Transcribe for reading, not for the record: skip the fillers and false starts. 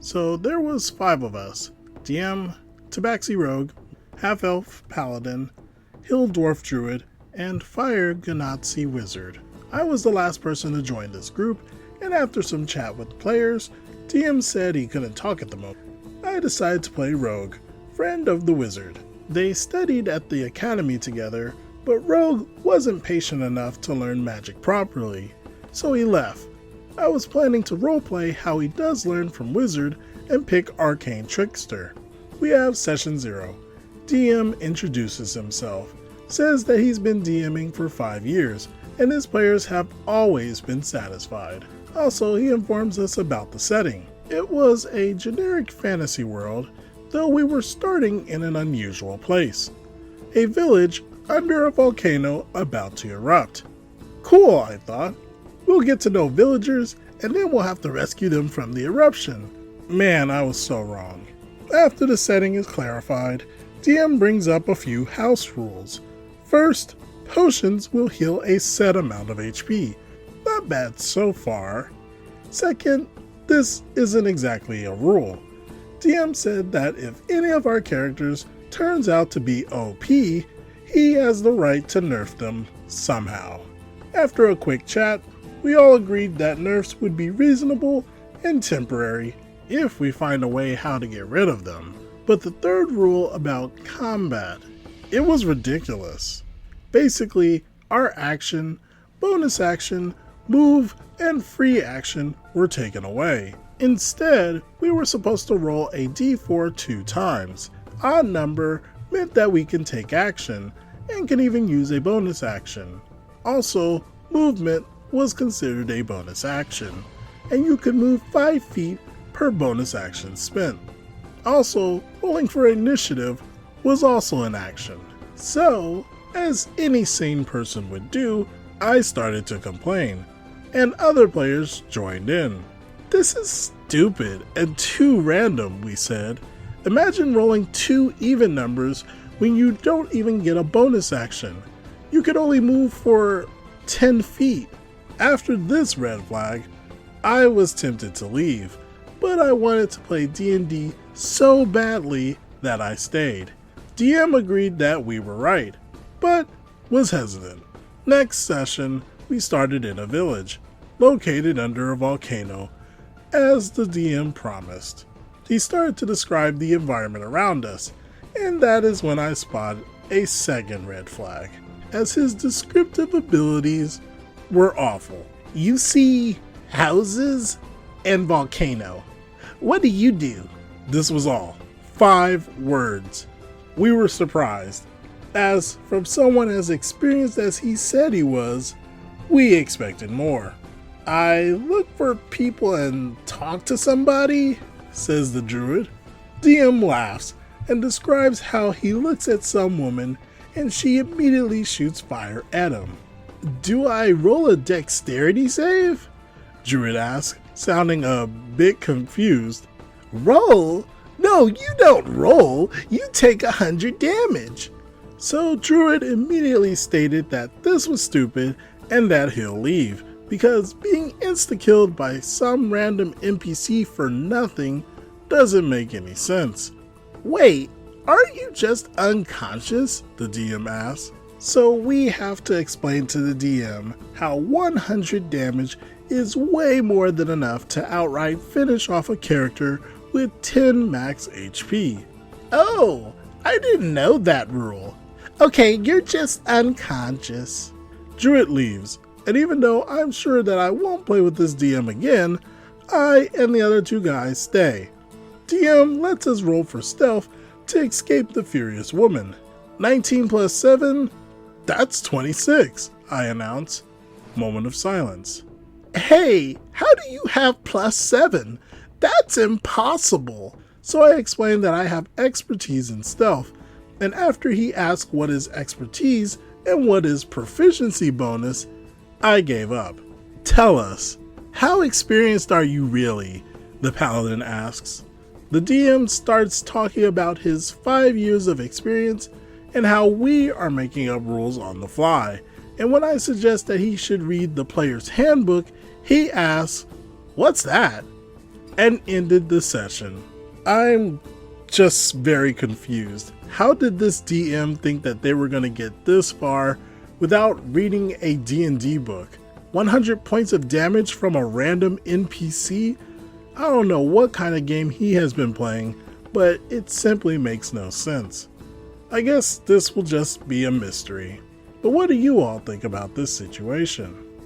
So there was 5 of us: DM, Tabaxi Rogue, Half-Elf Paladin, Hill Dwarf Druid, and Fire Ganazzi Wizard. I was the last person to join this group, and after some chat with the players, DM said he couldn't talk at the moment. I decided to play Rogue, friend of the Wizard. They studied at the academy together, but Rogue wasn't patient enough to learn magic properly, so he left. I was planning to roleplay how he does learn from Wizard and pick Arcane Trickster. We have Session 0. DM introduces himself, says that he's been DMing for 5 years, and his players have always been satisfied. Also, he informs us about the setting. It was a generic fantasy world, though we were starting in an unusual place. A village under a volcano about to erupt. Cool, I thought. We'll get to know villagers, and then we'll have to rescue them from the eruption. Man, I was so wrong. After the setting is clarified, DM brings up a few house rules. First, potions will heal a set amount of HP. Not bad so far. Second, this isn't exactly a rule. DM said that if any of our characters turns out to be OP, he has the right to nerf them somehow. After a quick chat, we all agreed that nerfs would be reasonable and temporary if we find a way how to get rid of them. But the third rule about combat, it was ridiculous. Basically, our action, bonus action, move, and free action were taken away. Instead, we were supposed to roll a d4 2 times. Odd number meant that we can take action, and can even use a bonus action. Also, movement was considered a bonus action, and you could move 5 feet per bonus action spent. Also, rolling for initiative was also an action. So, as any sane person would do, I started to complain, and other players joined in. This is stupid and too random, we said. Imagine rolling 2 even numbers when you don't even get a bonus action. You could only move for 10 feet. After this red flag, I was tempted to leave, but I wanted to play D&D so badly that I stayed. DM agreed that we were right, but was hesitant. Next session, we started in a village, located under a volcano, as the DM promised. He started to describe the environment around us, and that is when I spotted a second red flag, as his descriptive abilities were awful. You see houses and volcano. What do you do? This was all. 5 words. We were surprised, as from someone as experienced as he said he was, we expected more. I look for people and talk to somebody, says the druid. DM laughs and describes how he looks at some woman and she immediately shoots fire at him. Do I roll a dexterity save? Druid asks, sounding a bit confused. Roll? No, you don't roll. You take 100 damage. So Druid immediately stated that this was stupid and that he'll leave, because being insta-killed by some random NPC for nothing doesn't make any sense. Wait, are you just unconscious? The DM asks. So we have to explain to the DM how 100 damage is way more than enough to outright finish off a character with 10 max HP. Oh, I didn't know that rule. Okay, you're just unconscious. Druid leaves, and even though I'm sure that I won't play with this DM again, I and the other 2 guys stay. DM lets us roll for stealth to escape the furious woman. 19 plus 7, that's 26, I announce. Moment of silence. Hey, how do you have plus 7? That's impossible. So I explained that I have expertise in stealth, and after he asked what is expertise and what is proficiency bonus, I gave up. Tell us, how experienced are you really? The paladin asks. The DM starts talking about his 5 years of experience and how we are making up rules on the fly. And when I suggest that he should read the player's handbook, he asks, "What's that?" and ended the session. I'm just very confused. How did this DM think that they were going to get this far without reading a D&D book? 100 points of damage from a random NPC? I don't know what kind of game he has been playing, but it simply makes no sense. I guess this will just be a mystery. But what do you all think about this situation?